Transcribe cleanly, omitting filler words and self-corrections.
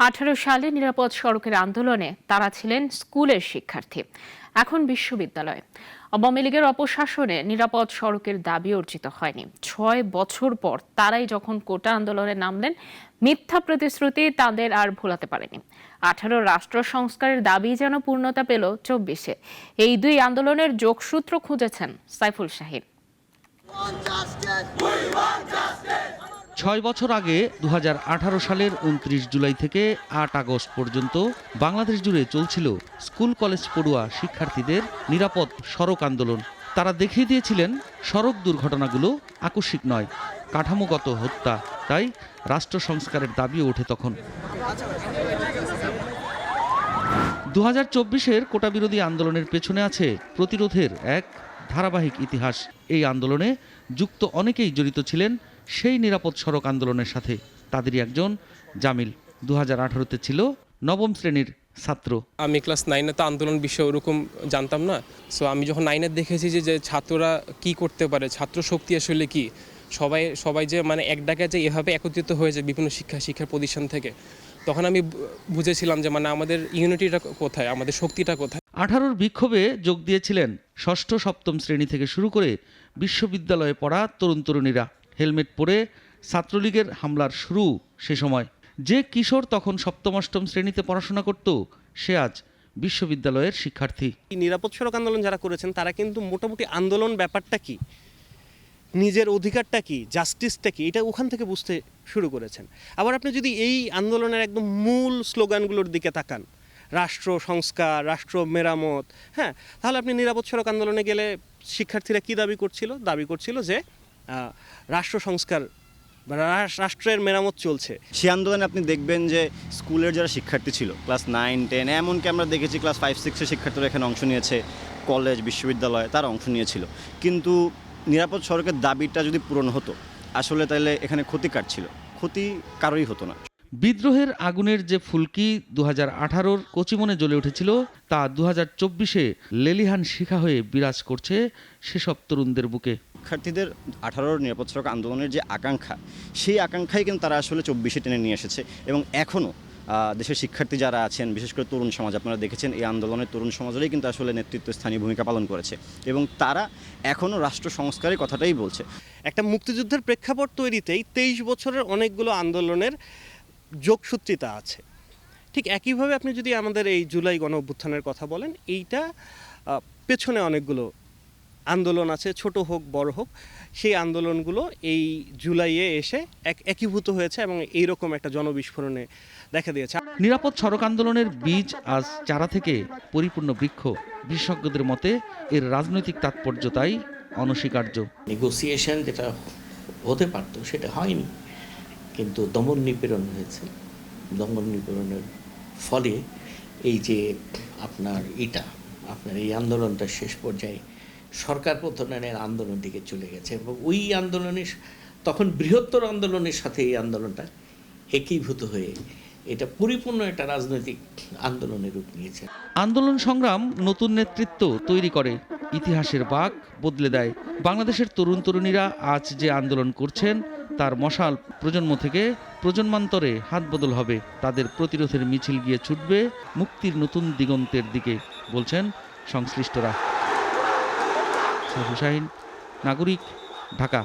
2018 সালে নিরাপদ সড়কের আন্দোলনে তারা ছিলেন স্কুলের শিক্ষার্থী, এখন বিশ্ববিদ্যালয়। আওয়ামী লীগের অপশাসনে নিরাপদ সড়কের দাবি অর্জিত হয়নি। 6 বছর পর তারাই যখন কোটা আন্দোলনে নামলেন, মিথ্যা প্রতিশ্রুতি তাদের আর ভোলাতে পারেনি। 18 রাষ্ট্র সংস্কারের দাবি যেন পূর্ণতা পেল 24-এ। এই দুই আন্দোলনের যোগসূত্র খুঁজেছেন সাইফুল শাহীন। 6 বছর আগে 2018 সালের 29 জুলাই থেকে 8 আগস্ট পর্যন্ত বাংলাদেশ জুড়ে চলছিল স্কুল কলেজ পড়ুয়া শিক্ষার্থীদের নিরাপদ সড়ক আন্দোলন। তারা দেখিয়ে দিয়েছিলেন সড়ক দুর্ঘটনাগুলো আকস্মিক নয়, কাঠামোগত হত্যা। তাই রাষ্ট্র সংস্কারের দাবিও ওঠে তখন। 2024-এর কোটা বিরোধী আন্দোলনের পেছনে আছে প্রতিরোধের এক ধারাবাহিক ইতিহাস। এই আন্দোলনে যুক্ত অনেকেই জড়িত ছিলেন সেই নিরাপদ সড়ক আন্দোলনের সাথে। তাদেরই একজন জামিল। 2018-তে ছিল নবম শ্রেণীর ছাত্র। আমি ক্লাস 9-এ তো আন্দোলন বিষয়ে ওরকম জানতাম না। সো আমি যখন 9-এ দেখেছি যে ছাত্ররা কি করতে পারে, ছাত্র শক্তি আসলে কি, সবাই যে মানে এক ডাকে যে এভাবে একত্রিত হয়ে যায় বিভিন্ন শিক্ষা প্রতিষ্ঠান থেকে, তখন আমি বুঝেছিলাম যে মানে আমাদের ইউনিটিটা কোথায়, আমাদের শক্তিটা কোথায়। 18-র বিক্ষোভে যোগ দিয়েছিলেন ষষ্ঠ সপ্তম শ্রেণী থেকে শুরু করে বিশ্ববিদ্যালয়ে পড়া তরুণ তরুণীরা। হেলমেট পরে ছাত্রলীগের হামলার শুরু সে সময়। যে কিশোর তখন সপ্তম অষ্টম শ্রেণীতে পড়াশোনা করত, সে আজ বিশ্ববিদ্যালয়ের শিক্ষার্থী। নিরাপদ সড়ক আন্দোলন যারা করেছেন তারা কিন্তু মোটামুটি আন্দোলন ব্যাপারটা কি, নিজের অধিকারটা কি, জাস্টিসটা কি, এটা ওখান থেকে বুঝতে শুরু করেছেন। আবার আপনি যদি এই আন্দোলনের একদম মূল স্লোগানগুলোর দিকে তাকান, রাষ্ট্র সংস্কার, রাষ্ট্র মেরামত, হ্যাঁ, তাহলে আপনি নিরাপদ সড়ক আন্দোলনে গেলে শিক্ষার্থীরা কি দাবি করছিল যে রাষ্ট্র সংস্কার বা রাষ্ট্রের মেরামত চলছে। সেই আন্দোলনে আপনি দেখবেন যে স্কুলের যারা শিক্ষার্থী ছিল ক্লাস 9, 10, এমনকি আমরা দেখেছি ক্লাস 5, 6-এর শিক্ষার্থীরা এখানে অংশ নিয়েছে, কলেজ বিশ্ববিদ্যালয়ে তারা অংশ নিয়েছিল। কিন্তু নিরাপদ সড়কের দাবিটা যদি পূরণ হতো আসলে তাহলে এখানে ক্ষতি কার ছিল? ক্ষতি কারোই হতো না। বিদ্রোহের আগুনের যে ফুলকি 2018-র কচিমনে জ্বলে উঠেছিল, তা 2024-এ লেলিহান শিখা হয়ে বিরাজ করছে সেসব তরুণদের বুকে। শিক্ষার্থীদের 18-র নিরাপদ সড়ক আন্দোলনের যে আকাঙ্ক্ষা, সেই আকাঙ্ক্ষাই কিন্তু তারা আসলে 24-এ টেনে নিয়ে এসেছে। এবং এখনও দেশের শিক্ষার্থী যারা আছেন, বিশেষ করে তরুণ সমাজ, আপনারা দেখেছেন এই আন্দোলনের তরুণ সমাজেরই কিন্তু আসলে নেতৃত্বস্থানীয় ভূমিকা পালন করেছে এবং তারা এখনও রাষ্ট্র সংস্কারের কথাটাই বলছে। একটা মুক্তিযুদ্ধের প্রেক্ষাপট তৈরিতেই 23 বছরের অনেকগুলো আন্দোলনের যোগসূত্রিতা আছে। ঠিক একইভাবে আপনি যদি আমাদের এই জুলাই গণ অভ্যুত্থানের কথা বলেন, এইটা পেছনে অনেকগুলো আন্দোলন আছে, ছোট হোক বড় হোক, সেই আন্দোলনগুলো এই জুলাইয়ে এসে একীভূত হয়েছে এবং এইরকম একটা জনবিস্ফোরণে দেখা দিয়েছে। নিরাপদ সড়ক আন্দোলনের বীজ আজ চারা থেকে পরিপূর্ণ বৃক্ষ। বিশেষজ্ঞদের মতে এর রাজনৈতিক তাৎপর্য তাই অনস্বীকার্য। নেগোসিয়েশন যেটা হতে পারতো সেটা হয়নি, কিন্তু দমন নিপীড়ন হয়েছে। দমন নিপীড়নের ফলে এই যে আপনার এই আন্দোলনটা শেষ পর্যায়ে সরকার পতনের আন্দোলন দিকে চলে গেছে এবং ওই আন্দোলনের তখন বৃহত্তর আন্দোলনের সাথে এই আন্দোলনটা একীভূত হয়ে এটা পরিপূর্ণ একটা রাজনৈতিক আন্দোলনের রূপ নিয়েছে। আন্দোলন সংগ্রাম নতুন নেতৃত্ব তৈরি করে, ইতিহাসের বাঁক বদলে দেয়। বাংলাদেশের তরুণ তরুণীরা আজ যে আন্দোলন করছেন, তার মশাল প্রজন্ম থেকে প্রজন্মান্তরে হাত বদল হবে। তাদের প্রতিরোধের মিছিল গিয়ে ছুটবে মুক্তির নতুন দিগন্তের দিকে, বলছেন সংশ্লিষ্টরা। সাইফুল শাহীন, নাগরিক, ঢাকা।